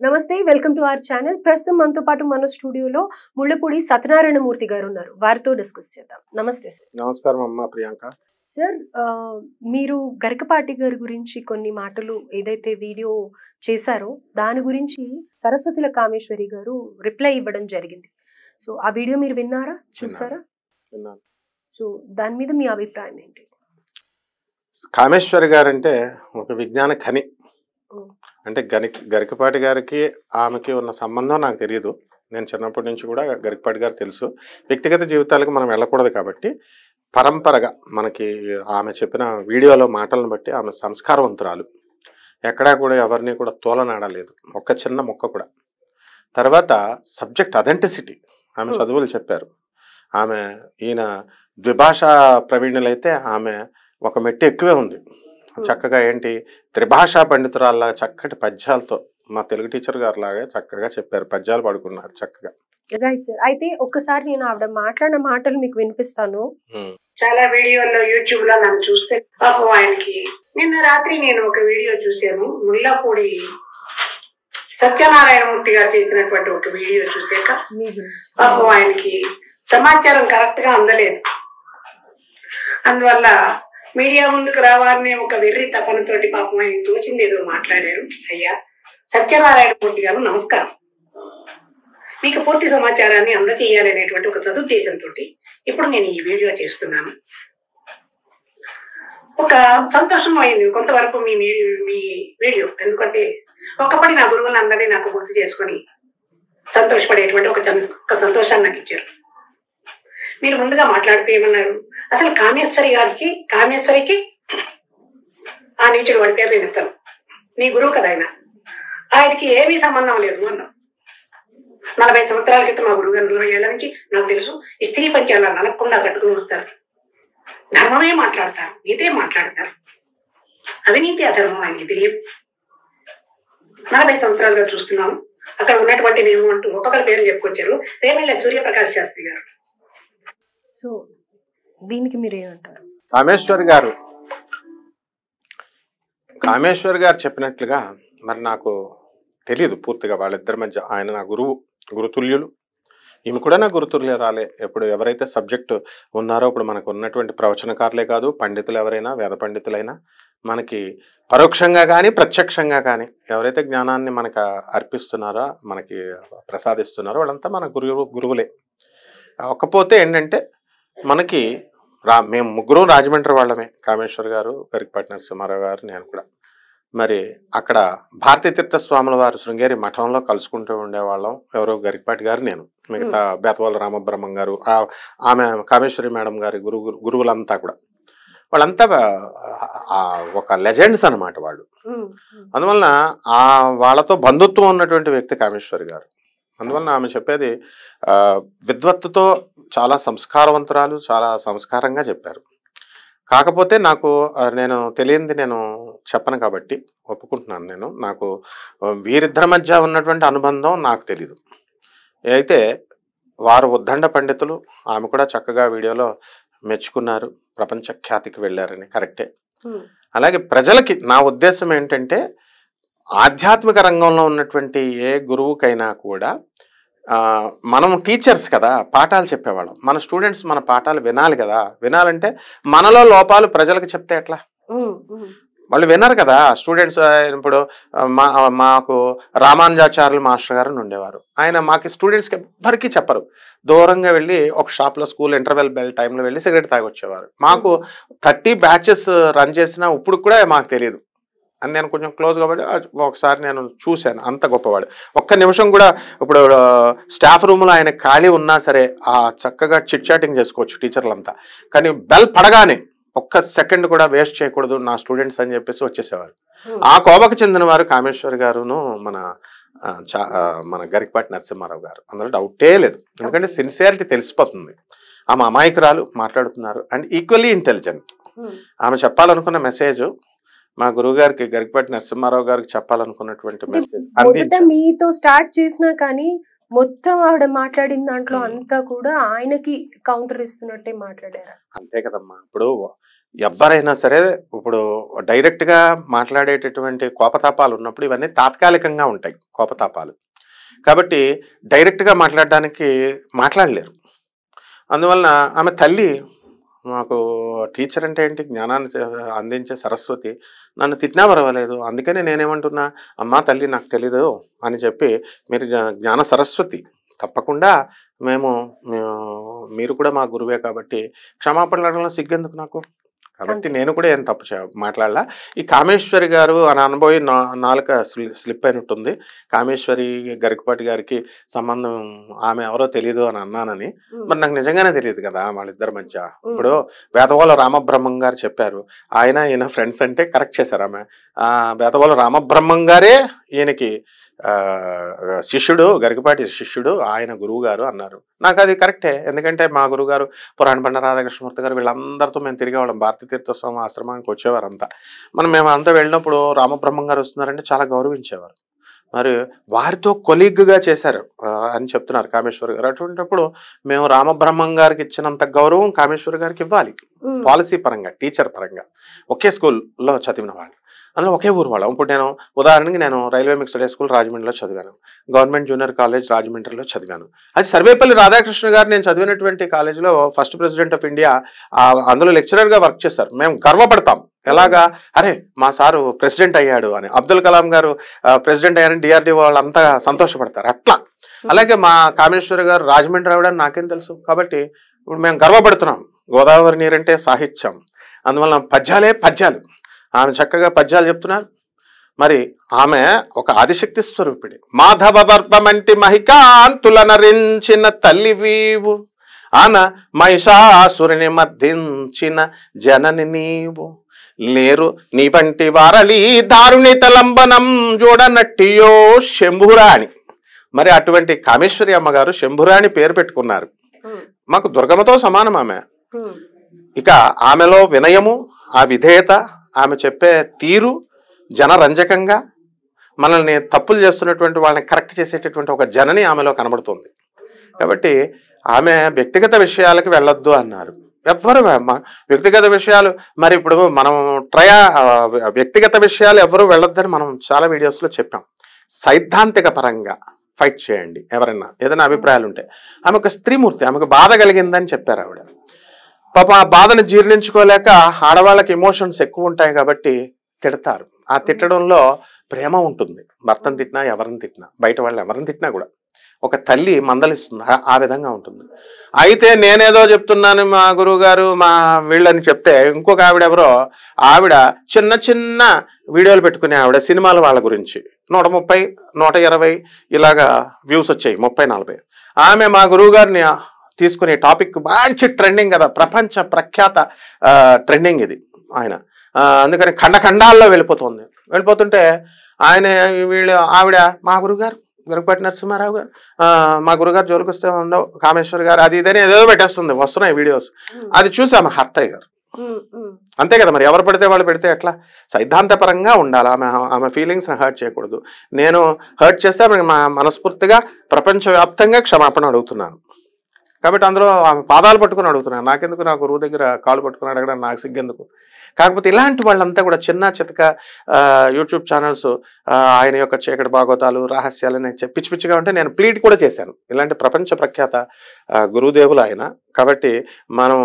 నమస్తే, welcome to our channel. ప్రస్తుతం మనతో పాటు మన స్టూడియోలో ముళ్ళపూడి సత్యనారాయణమూర్తి గారు ఉన్నారు. వారితో డిస్కస్ చేద్దాం. నమస్తే సార్. నమస్కారం అమ్మా ప్రియాంక. సార్, మీరు గరికపాటి గారి గురించి కొన్ని మాటలు ఏదైతే వీడియో చేశారో దాని గురించి సరస్వతుల కామేశ్వరి గారు రిప్లై ఇవ్వడం జరిగింది. సో ఆ వీడియో మీరు విన్నారా, చూసారా? విన్నాను. సో దాని మీద మీ అభిప్రాయం ఏంటి? కామేశ్వరి గారు అంటే ఒక విజ్ఞాన ఖని. అంటే గరికపాటి గారికి ఆమెకి ఉన్న సంబంధం నాకు తెలియదు. నేను చిన్నప్పటి నుంచి కూడా గరికపాటి గారు తెలుసు. వ్యక్తిగత జీవితాలకు మనం వెళ్ళకూడదు కాబట్టి పరంపరగా మనకి ఆమె చెప్పిన వీడియోలో మాటలను బట్టి ఆమె సంస్కారవంతురాలు. ఎక్కడా కూడా ఎవరిని కూడా తోలనాడలేదు, ఒక్క చిన్న మొక్క కూడా. తర్వాత సబ్జెక్ట్ అథెంటిసిటీ, ఆమె చదువులు చెప్పారు. ఆమె ఈయన ద్విభాషా ప్రవీణులైతే ఆమె ఒక మెట్టు ఎక్కువే ఉంది. చక్కగా ఏంటి త్రిభాషా పండితురాల్లా చక్కటి పద్యాలతో మా తెలుగు టీచర్ గారు లాగా చక్కగా చెప్పారు, పద్యాలు పడుకున్నారు చక్కగా. Right sir. అయితే ఒక్కసారి నేను ఆవిడ మాట్లాడిన మాటలు మీకు వినిపిస్తాను. చాలా వీడియోల్లో యూట్యూబ్ లో నన్ను చూస్తే పాపం ఆయనకి నిన్న రాత్రి నేను ఒక వీడియో చూశాను. ముళ్ళపూడి సత్యనారాయణమూర్తి గారు చేసినటువంటి ఒక వీడియో చూసాక పాపం ఆయనకి సమాచారం కరెక్ట్ గా అందలేదు. అందువల్ల మీడియా ముందుకు రావాలనే ఒక వెర్రి తపనతోటి పాపం ఆయన తోచింది ఏదో మాట్లాడారు. అయ్యా సత్యనారాయణమూర్తి గారు నమస్కారం. మీకు పూర్తి సమాచారాన్ని అందజేయాలి అనేటువంటి ఒక సదుద్దేశంతో ఇప్పుడు నేను ఈ వీడియో చేస్తున్నాను. ఒక సంతోషం అయింది కొంతవరకు మీ వీడియో, ఎందుకంటే ఒకప్పటి నా గురువులందరినీ నాకు గుర్తు చేసుకొని సంతోషపడేటువంటి ఒక సంతోషాన్ని నాకు ఇచ్చారు. మీరు ముందుగా మాట్లాడితే ఏమన్నారు, అసలు కామేశ్వరికి ఆ నీచుడు వాడి పేరు నేను ఇస్తాను, నీ గురువు కదా ఆయనకి ఏమీ సంబంధం లేదు అన్నాం. 40 సంవత్సరాల క్రితం మా గురువు గారు 40 ఏళ్ల నుంచి నాకు తెలుసు. ఈ స్త్రీ పంచాల నలగకుండా కట్టుకుని వస్తారు, ధర్మమే మాట్లాడతారు, నీతే మాట్లాడతారు. అవినీతి అధర్మం ఆయనకి తెలియదు. 40 సంవత్సరాలుగా చూస్తున్నాము. అక్కడ ఉన్నటువంటి మేము అంటూ ఒక్కొక్కరి పేరు చెప్పుకొచ్చారు. రేమెళ్ళ సూర్యప్రకాష్ శాస్త్రి గారు. సో దీనికి మీరేమంటారు? కామేశ్వర్ గారు చెప్పినట్లుగా మరి నాకు తెలియదు పూర్తిగా వాళ్ళిద్దరి మధ్య. ఆయన నా గురుతుల్యులు, ఈమె కూడా నా గురుతుల్యురాలే. ఇప్పుడు ఎవరైతే సబ్జెక్టు ఉన్నారో, ఇప్పుడు మనకు ఉన్నటువంటి ప్రవచనకారులే కాదు, పండితులు ఎవరైనా, వేద పండితులైనా మనకి పరోక్షంగా కానీ ప్రత్యక్షంగా కానీ ఎవరైతే జ్ఞానాన్ని మనకు అర్పిస్తున్నారో, మనకి ప్రసాదిస్తున్నారో వాళ్ళంతా మన గురువులే. ఒక్కపోతే ఏంటంటే మనకి మేము ముగ్గురు రాజమండ్రి వాళ్ళమే, కామేశ్వర్ గారు, గరికపాటి నరసింహారావు గారు, నేను కూడా. మరి అక్కడ భారతీతీర్థ స్వాముల వారు శృంగేరి మఠంలో కలుసుకుంటూ ఉండేవాళ్ళం. ఎవరో గరికపాటి గారు, నేను, మిగతా బేతవాళ్ళ రామబ్రహ్మం గారు, ఆమె కామేశ్వరి మేడం గారి గురువులంతా కూడా. వాళ్ళంతా ఒక లెజెండ్స్ అనమాట వాళ్ళు. అందువలన వాళ్ళతో బంధుత్వం ఉన్నటువంటి వ్యక్తి కామేశ్వరి గారు. అందువలన ఆమె చెప్పేది విద్వత్తుతో చాలా సంస్కారవంతురాలు, చాలా సంస్కారంగా చెప్పారు. కాకపోతే నేను తెలియంది నేను చెప్పను కాబట్టి ఒప్పుకుంటున్నాను. నాకు వీరిద్దరి మధ్య ఉన్నటువంటి అనుబంధం నాకు తెలీదు. అయితే వారు ఉద్దండ పండితులు, ఆమె కూడా చక్కగా వీడియోలో మెచ్చుకున్నారు, ప్రపంచ ఖ్యాతికి వెళ్ళారని కరెక్టే. అలాగే ప్రజలకి నా ఉద్దేశం ఏంటంటే, ఆధ్యాత్మిక రంగంలో ఉన్నటువంటి ఏ గురువుకైనా కూడా మనం టీచర్స్ కదా, పాఠాలు చెప్పేవాళ్ళం. మన స్టూడెంట్స్ మన పాఠాలు వినాలి కదా. వినాలంటే మనలో లోపాలు ప్రజలకు చెప్తే ఎట్లా? వాళ్ళు వినరు కదా స్టూడెంట్స్. ఇప్పుడు మాకు రామానుజాచార్యులు మాస్టర్ గారు ఉండేవారు. ఆయన మాకు స్టూడెంట్స్కి ఎవ్వరికీ చెప్పరు. దూరంగా వెళ్ళి ఒక షాప్లో స్కూల్ ఇంటర్వెల్ బెల్ టైంలో వెళ్ళి సిగరెట్ తాగొచ్చేవారు. మాకు 30 బ్యాచెస్ రన్ చేసినా ఇప్పుడు కూడా మాకు తెలియదు అని నేను కొంచెం క్లోజ్ కాబట్టి ఒకసారి నేను చూశాను. అంత గొప్పవాడు. ఒక్క నిమిషం కూడా ఇప్పుడు స్టాఫ్ రూమ్లో ఆయన ఖాళీ ఉన్నా సరే చక్కగా చిట్ చాటింగ్ చేసుకోవచ్చు టీచర్లంతా. కానీ బెల్ పడగానే ఒక్క సెకండ్ కూడా వేస్ట్ చేయకూడదు నా స్టూడెంట్స్ అని చెప్పేసి వచ్చేసేవారు. ఆ కోవకు చెందిన వారు కామేశ్వర్ గారును మన గరికపాటి నరసింహారావు గారు. అందులో డౌటే లేదు. ఎందుకంటే సిన్సియారిటీ తెలిసిపోతుంది. ఆమె అమాయకురాలు, మాట్లాడుతున్నారు, అండ్ ఈక్వల్లీ ఇంటెలిజెంట్. ఆమె చెప్పాలనుకున్న మెసేజ్ మా గురువు గారికి, గరికపాటి నరసింహారావు గారికి చెప్పాలనుకున్నటువంటి మెసేజ్ మీతో స్టార్ట్ చేసినా కానీ మొత్తం ఆవిడ మాట్లాడిన దాంట్లో అంతా కూడా ఆయనకి కౌంటర్ ఇస్తున్నట్టే మాట్లాడారు. అంతే కదమ్మా. ఇప్పుడు ఎవరైనా సరే ఇప్పుడు డైరెక్ట్గా మాట్లాడేటటువంటి కోపతాపాలు ఉన్నప్పుడు ఇవన్నీ తాత్కాలికంగా ఉంటాయి కోపతాపాలు. కాబట్టి డైరెక్ట్గా మాట్లాడలేరు. అందువలన ఆమె తల్లి, మాకు టీచర్ అంటే ఏంటి, జ్ఞానాన్ని అందించే సరస్వతి, నన్ను తిట్టినా పర్వాలేదు, అందుకని నేనేమంటున్నా, అమ్మా తల్లి నాకు తెలీదు అని చెప్పి, మీరు జ్ఞాన సరస్వతి, తప్పకుండా మీరు కూడా మా గురువే కాబట్టి క్షమాపణలు అడగడంలో సిగ్గెందుకు నాకు. కాబట్టి నేను కూడా ఏం తప్పు మాట్లాడలా. ఈ కామేశ్వరి గారు అని అనుభవి నాలుక స్లిప్ అయినట్టుంది. కామేశ్వరి గరికపాటి గారికి సంబంధం ఆమె ఎవరో తెలియదు అని అన్నానని. మరి నాకు నిజంగానే తెలియదు కదా వాళ్ళిద్దరి మధ్య. ఇప్పుడు వేదవోల రామబ్రహ్మం గారు చెప్పారు, ఈయన ఫ్రెండ్స్ అంటే కరెక్ట్ చేశారు. ఆమె వేదవోల రామబ్రహ్మం గారే ఈయనకి శిష్యుడు, గరికపాటి శిష్యుడు, ఆయన గురువు గారు అన్నారు. నాకు అది కరెక్టే. ఎందుకంటే మా గురువుగారు పురాణ పండ రాధాకృష్ణమూర్తి గారు వీళ్ళందరితో మేము తిరిగేవాళ్ళం. భారతీ తీర్థస్వామి ఆశ్రమానికి వచ్చేవారు అంతా. మేము అంతా వెళ్ళినప్పుడు రామబ్రహ్మం గారు వస్తున్నారంటే చాలా గౌరవించేవారు. మరి వారితో కొలీగ్గా చేశారు అని చెప్తున్నారు కామేశ్వరి గారు. అటువంటిప్పుడు మేము రామబ్రహ్మం గారికి ఇచ్చినంత గౌరవం కామేశ్వరి గారికి ఇవ్వాలి. పాలసీ పరంగా, టీచర్ పరంగా, ఒకే స్కూల్లో చదివిన వాళ్ళు, అందులో ఒకే ఊరు వాళ్ళం. ఇప్పుడు నేను ఉదాహరణకి రైల్వే మిక్స్డ్ స్కూల్ రాజమండ్రిలో చదివాను, గవర్నమెంట్ జూనియర్ కాలేజ్ రాజమండ్రిలో చదివాను. అది సర్వేపల్లి రాధాకృష్ణ గారు నేను చదివినటువంటి కాలేజీలో ఫస్ట్ ప్రెసిడెంట్ ఆఫ్ ఇండియా, అందులో లెక్చరర్గా వర్క్ చేశారు. మేము గర్వపడతాం. ఎలాగా, అరే మా సారు ప్రెసిడెంట్ అయ్యాడు అని. అబ్దుల్ కలాం గారు ప్రెసిడెంట్ అయ్యారని DRDO వాళ్ళంతా సంతోషపడతారు. అట్లా అలాగే మా కామేశ్వరి గారు రాజమండ్రి రావడానికి నాకేం తెలుసు. కాబట్టి ఇప్పుడు మేము గర్వపడుతున్నాం. గోదావరి నీరంటే సాహిత్యం, అందువల్ల పద్యాలు. ఆమె చక్కగా పద్యాలు చెప్తున్నారు. మరి ఆమె ఒక ఆదిశక్తి స్వరూపిణి. మాధవ వర్పమంటి మహికాంతుల నరించిన తల్లివీవు, మహిషాసురుని మర్దించిన జనని నీవు, లేరు నీ వంటి వారలి దారుని తలంబనం చూడనట్టియో శంభురాణి. మరి అటువంటి కామేశ్వరి అమ్మగారు శంభురాణి పేరు పెట్టుకున్నారు. మాకు దుర్గమ్మతో సమానం ఆమె. ఇక ఆమెలో వినయము, ఆ విధేయత, ఆమె చెప్పే తీరు జనరంజకంగా, మనల్ని తప్పులు చేస్తున్నటువంటి వాళ్ళని కరెక్ట్ చేసేటటువంటి ఒక జనని ఆమెలో కనబడుతుంది. కాబట్టి ఆమె వ్యక్తిగత విషయాలకు వెళ్ళొద్దు అన్నారు. ఎవ్వరు వ్యక్తిగత విషయాలు, మరి ఇప్పుడు మనం వ్యక్తిగత విషయాలు ఎవరు వెళ్ళొద్దని మనం చాలా వీడియోస్లో చెప్పాం. సైద్ధాంతిక పరంగా ఫైట్ చేయండి. ఎవరైనా ఏదైనా అభిప్రాయాలు ఉంటే, ఆమె ఒక స్త్రీమూర్తి, ఆమెకు బాధ కలిగిందని చెప్పారు ఆవిడ. పాప ఆ బాధను జీర్ణించుకోలేక, ఆడవాళ్ళకి ఎమోషన్స్ ఎక్కువ ఉంటాయి కాబట్టి తిడతారు. ఆ తిట్టడంలో ప్రేమ ఉంటుంది. భర్తను తిట్టినా, ఎవరిని తిట్టినా, బయట వాళ్ళు ఎవరిని తిట్టినా కూడా ఒక తల్లి మందలిస్తుంది. ఆ విధంగా ఉంటుంది. అయితే నేనేదో చెప్తున్నాను మా గురువు గారు మా వీళ్ళని చెప్తే, ఇంకొక ఆవిడ చిన్న చిన్న వీడియోలు పెట్టుకునే ఆవిడ సినిమాల వాళ్ళ గురించి 130, 120 ఇలాగా వ్యూస్ వచ్చాయి, 30-40. ఆమె మా గురువు గారిని తీసుకునే టాపిక్ మంచి ట్రెండింగ్ కదా, ప్రపంచ ప్రఖ్యాత ట్రెండింగ్ ఇది ఆయన. అందుకని ఖండాల్లో వెళ్ళిపోతుంటే ఆవిడ మా గురుగారు గరికపాటి నరసింహారావు గారు, మా గురుగారు జోలికి వస్తే ఉండవు, కామేశ్వరి గారు అది ఇదని ఏదో పెట్టేస్తుంది, వస్తున్నాయి వీడియోస్. అది చూసి ఆమె హర్ట్ అయ్యారు. అంతే కదా, మరి ఎవరు పడితే వాళ్ళు పెడితే ఎట్లా? సైద్ధాంతపరంగా ఉండాలి. ఆమె ఫీలింగ్స్ని హర్ట్ చేయకూడదు. నేను హర్ట్ చేస్తే మనస్ఫూర్తిగా ప్రపంచవ్యాప్తంగా క్షమాపణ అడుగుతున్నాను. కాబట్టి అందులో ఆమె పాదాలు పట్టుకుని అడుగుతున్నాను. నాకెందుకు నా గురువు దగ్గర కాళ్ళు పట్టుకుని అడగడం, నాకు సిగ్గెందుకు? కాకపోతే ఇలాంటి వాళ్ళంతా కూడా చిన్న చితక యూట్యూబ్ ఛానల్స్ ఆయన యొక్క చీకటి భాగవతాలు, రహస్యాలు నేను పిచ్చి పిచ్చిగా ఉంటే నేను ప్లీట్ కూడా చేశాను. ఇలాంటి ప్రపంచ ప్రఖ్యాత గురుదేవులు ఆయన. కాబట్టి మనం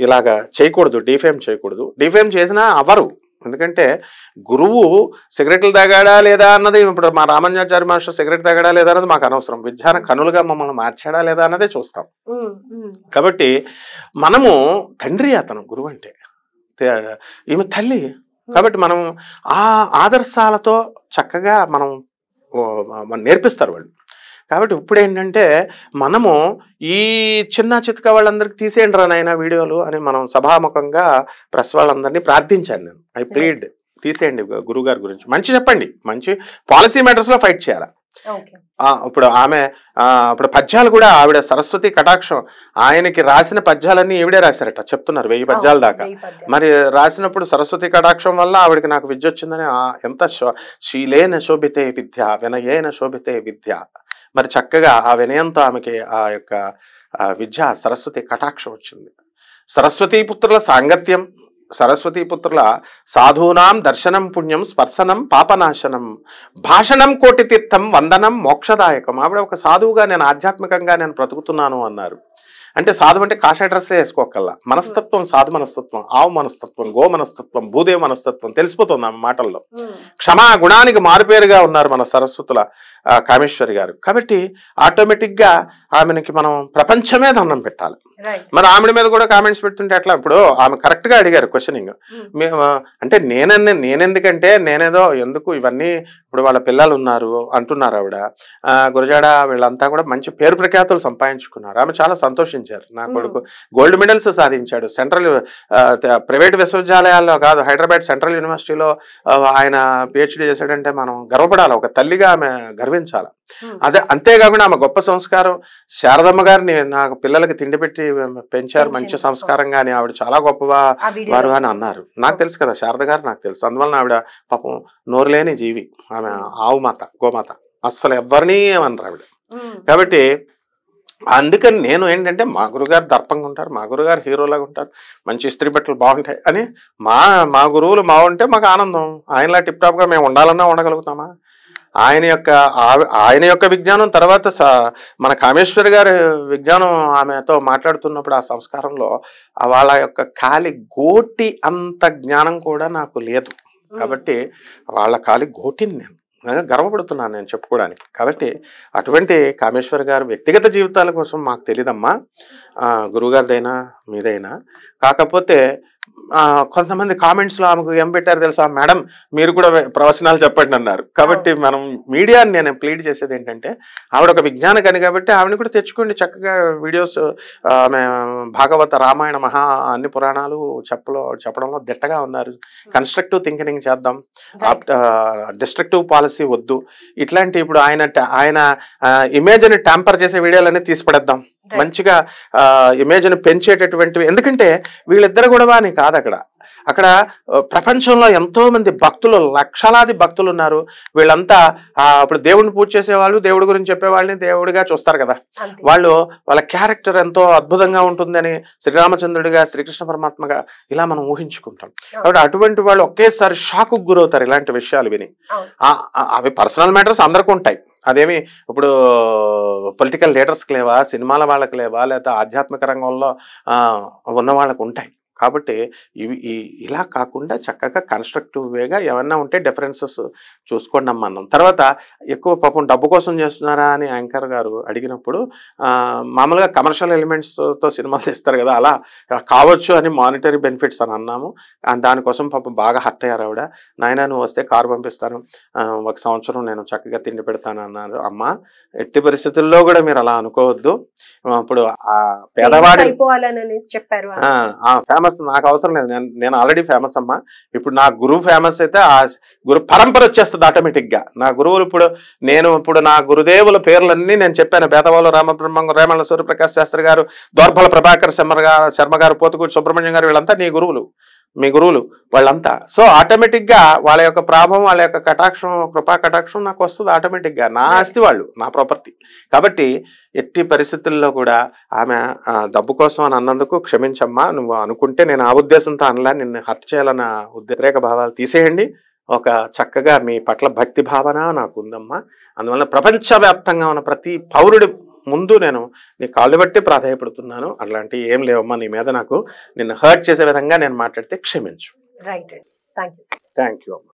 ఇలాగా చేయకూడదు, డిఫేమ్ చేయకూడదు. డిఫేమ్ చేసినా అవరు. ఎందుకంటే గురువు సిగరెట్లు తాగాడా లేదా అన్నది, ఇప్పుడు మా రామానుజాచార్య మాస్టర్ సిగరెట్ తాగాడా లేదా అన్నది మాకు అనవసరం. విజ్ఞాన కనులుగా మమ్మల్ని మార్చాడా లేదా అన్నదే చూస్తాం. కాబట్టి మనము తండ్రి, అతను గురువు అంటే ఈమె తల్లి. కాబట్టి మనం ఆ ఆదర్శాలతో చక్కగా మనం నేర్పిస్తారు వాళ్ళు. కాబట్టి ఇప్పుడు ఏంటంటే మనము ఈ చిన్న చితక వాళ్ళందరికీ తీసేయండి రా నాయన వీడియోలు అని మనం సభాముఖంగా ప్రెస్ వాళ్ళందరినీ ప్రార్థించాను. నేను ఐ ప్లీడ్, తీసేయండి గురుగారి గురించి, మంచి చెప్పండి, మంచి పాలసీ మ్యాటర్స్లో ఫైట్ చేయాలి. ఇప్పుడు ఇప్పుడు పద్యాలు కూడా ఆవిడ సరస్వతి కటాక్షం, ఆయనకి రాసిన పద్యాలన్నీ ఈవిడే రాశారట, చెప్తున్నారు 1000 పద్యాల దాకా. మరి రాసినప్పుడు సరస్వతి కటాక్షం వల్ల ఆవిడకి నాకు విద్య వచ్చిందని, ఎంత శీలేన శోభితే విద్య, వినయేన శోభితే విద్య. మరి చక్కగా ఆ వినయంతో ఆమెకి ఆ యొక్క విద్య సరస్వతి కటాక్షం వచ్చింది. సరస్వతీ పుత్రుల సాంగత్యం సరస్వతీ పుత్రుల సాధూనాం దర్శనం పుణ్యం స్పర్శనం పాపనాశనం భాషణం కోటి తీర్థం వందనం మోక్షదాయకం. ఆవిడ ఒక సాధువుగా నేను ఆధ్యాత్మికంగా నేను బ్రతుకుతున్నాను అన్నారు. అంటే సాధు అంటే కాషాయ డ్రెస్సే వేసుకోకల్లా, మనస్తత్వం, సాధు మనస్తత్వం, ఆవు మనస్తత్వం, గో మనస్తత్వం, భూదేవ మనస్తత్వం తెలిసిపోతుంది ఆమె మాటల్లో. క్షమా గుణానికి మారుపేరుగా ఉన్నారు మన సరస్వతుల కామేశ్వరి గారు. కాబట్టి ఆటోమేటిక్గా ఆమెకి మనం ప్రపంచమే దండం పెట్టాలి. మరి ఆమె మీద కూడా కామెంట్స్ పెడుతుంటే ఎట్లా? ఇప్పుడు ఆమె కరెక్ట్గా అడిగారు క్వశ్చనింగ్. అంటే నేనెందుకంటే నేనేదో ఎందుకు ఇవన్నీ, ఇప్పుడు వాళ్ళ పిల్లలు ఉన్నారు అంటున్నారు ఆవిడ. గురజాడ వీళ్ళంతా కూడా మంచి పేరు ప్రఖ్యాతులు సంపాదించుకున్నారు. ఆమె చాలా సంతోషించారు. నా కొడుకు గోల్డ్ మెడల్స్ సాధించాడు. సెంట్రల్ ప్రైవేట్ విశ్వవిద్యాలయాల్లో కాదు, హైదరాబాద్ సెంట్రల్ యూనివర్సిటీలో ఆయన పిహెచ్డి చేశాడంటే మనం గర్వపడాలి. ఒక తల్లిగా ఆమె గర్వించాలి. అదే అంతేకాకుండా ఆమె గొప్ప సంస్కారం. శారదమ్మ గారిని నాకు పిల్లలకి తిండి పెట్టి పెంచారు, మంచి సంస్కారంగా అని ఆవిడ చాలా గొప్పవా వారు అని అన్నారు. నాకు తెలుసు కదా శారద గారు, నాకు తెలుసు. అందువలన ఆవిడ పాపం నోరు లేని జీవి. ఆమె ఆవు మాత, గోమాత, అస్సలు ఎవరిని ఏమన్నారు ఆవిడ. కాబట్టి అందుకని నేను ఏంటంటే మా గురుగారు దర్పంగా ఉంటారు, మా గురుగారు హీరోలాగా ఉంటారు, మంచి ఇస్త్రీ బట్టలు బాగుంటాయి అని మా గురువులు బాగుంటే మాకు ఆనందం. ఆయనలా టిప్ టాప్గా మేము ఉండాలన్నా ఉండగలుగుతామా? ఆయన యొక్క విజ్ఞానం తర్వాత మన కామేశ్వరి గారి విజ్ఞానం ఆమెతో మాట్లాడుతున్నప్పుడు ఆ సంస్కారంలో వాళ్ళ యొక్క కాలి గోటి అంత జ్ఞానం కూడా నాకు లేదు. కాబట్టి వాళ్ళ కాలి గోటిని నేను గర్వపడుతున్నాను నేను చెప్పుకోవడానికి. కాబట్టి అటువంటి కామేశ్వరి గారు వ్యక్తిగత జీవితాల కోసం మాకు తెలియదమ్మా, గురువుగారిదైనా మీదైనా. కాకపోతే కొంతమంది కామెంట్స్లో ఆమెకు ఏం పెట్టారు తెలుసా? మేడం మీరు కూడా ప్రవచనాలు చెప్పండి అన్నారు. కాబట్టి మనం మీడియాని నేను ప్లీడ్ చేసేది ఏంటంటే, ఆవిడ ఒక విజ్ఞానకని కాబట్టి ఆవిడని కూడా తెచ్చుకోండి. చక్కగా వీడియోస్ ఆమె భాగవత, రామాయణ, మహా అన్ని పురాణాలు చెప్పడంలో దిట్టగా ఉన్నారు. కన్స్ట్రక్టివ్ థింకింగ్ చేద్దాం, డిస్ట్రక్టివ్ పాలసీ వద్దు. ఇట్లాంటి ఇప్పుడు ఆయన ఇమేజ్ని ట్యాంపర్ చేసే వీడియోలన్నీ తీసిపడేద్దాం. మంచిగా ఇమేజ్ని పెంచేటటువంటివి. ఎందుకంటే వీళ్ళిద్దరు కూడా అని కాదు, అక్కడ ప్రపంచంలో ఎంతో మంది భక్తులు, లక్షలాది భక్తులు ఉన్నారు. వీళ్ళంతా ఇప్పుడు దేవుడిని పూజ చేసేవాళ్ళు, దేవుడి గురించి చెప్పేవాళ్ళని దేవుడిగా చూస్తారు కదా. వాళ్ళ క్యారెక్టర్ ఎంతో అద్భుతంగా ఉంటుందని శ్రీరామచంద్రుడిగా, శ్రీకృష్ణ పరమాత్మగా ఇలా మనం ఊహించుకుంటాం. కాబట్టి అటువంటి వాళ్ళు ఒకేసారి షాకు గురవుతారు ఇలాంటి విషయాలు విని. అవి పర్సనల్ మ్యాటర్స్ అందరికీ ఉంటాయి. అదేమి ఇప్పుడు పొలిటికల్ లీడర్స్కి లేవా, సినిమాల వాళ్ళకి లేవా, లేదా ఆధ్యాత్మిక రంగంలో ఉన్న వాళ్ళకు ఉంటాయి. కాబట్టి ఇలా కాకుండా చక్కగా కన్స్ట్రక్టివ్ వేగా ఏమన్నా ఉంటే డిఫరెన్సెస్ చూసుకోండి అమ్మన్నాం. తర్వాత ఎక్కువ పాపం డబ్బు కోసం చేస్తున్నారా అని యాంకర్ గారు అడిగినప్పుడు, మామూలుగా కమర్షియల్ ఎలిమెంట్స్తో సినిమాలు తీస్తారు కదా, అలా కావచ్చు అని మానిటరీ బెనిఫిట్స్ అని అన్నాము. దానికోసం పాపం బాగా హర్ట్ అయ్యారు ఆవిడ. నాయన నువ్వు వస్తే కారు పంపిస్తాను, 1 సంవత్సరం నేను చక్కగా తిండి పెడతాను అన్నారు. అమ్మ ఎట్టి పరిస్థితుల్లో కూడా మీరు అలా అనుకోవద్దు. ఇప్పుడు ఆ పేదవాడి చెప్పారు ఫేమస్ నాకు అవసరం లేదు, నేను ఆల్రెడీ ఫేమస్ అమ్మా. ఇప్పుడు నా గురువు ఫేమస్ అయితే ఆ గురు పరంపర వచ్చేస్తుంది ఆటోమేటిక్గా. నా గురువులు ఇప్పుడు నా గురుదేవుల పేర్లన్నీ నేను చెప్పాను. బేతవాళ్ళు రామబ్రహ్మం, రేమళ్ళ సూర్యప్రకాశ్ శాస్త్రి గారు, దోర్బల ప్రభాకర్ శర్మ గారు, పోతుకూటి సుబ్రహ్మణ్యం గారు, వీళ్ళంతా మీ గురువులు వాళ్ళంతా. సో ఆటోమేటిక్గా వాళ్ళ యొక్క ప్రాభం, వాళ్ళ యొక్క కటాక్షం, కృపా కటాక్షం నాకు వస్తుంది ఆటోమేటిక్గా. నా ఆస్తి వాళ్ళు, నా ప్రాపర్టీ. కాబట్టి ఎట్టి పరిస్థితుల్లో కూడా ఆమె డబ్బు కోసం అని అన్నందుకు క్షమించమ్మా, నువ్వు అనుకుంటే నేను ఆ ఉద్దేశంతో అనలా, నిన్ను హత్య చేయాలన్న వ్యతిరేక భావాలు తీసేయండి. ఒక చక్కగా మీ పట్ల భక్తి భావన నాకు ఉందమ్మా. అందువల్ల ప్రపంచవ్యాప్తంగా ఉన్న ప్రతి పౌరుడి ముందు నేను నీ కాళ్ళు బట్టి ప్రాధాయపడుతున్నాను. అట్లాంటివి ఏం లేవమ్మా, నీ మీద నాకు నిన్ను హర్ట్ చేసే విధంగా నేను మాట్లాడితే క్షమించు. రైట్, థ్యాంక్ యూ అమ్మా.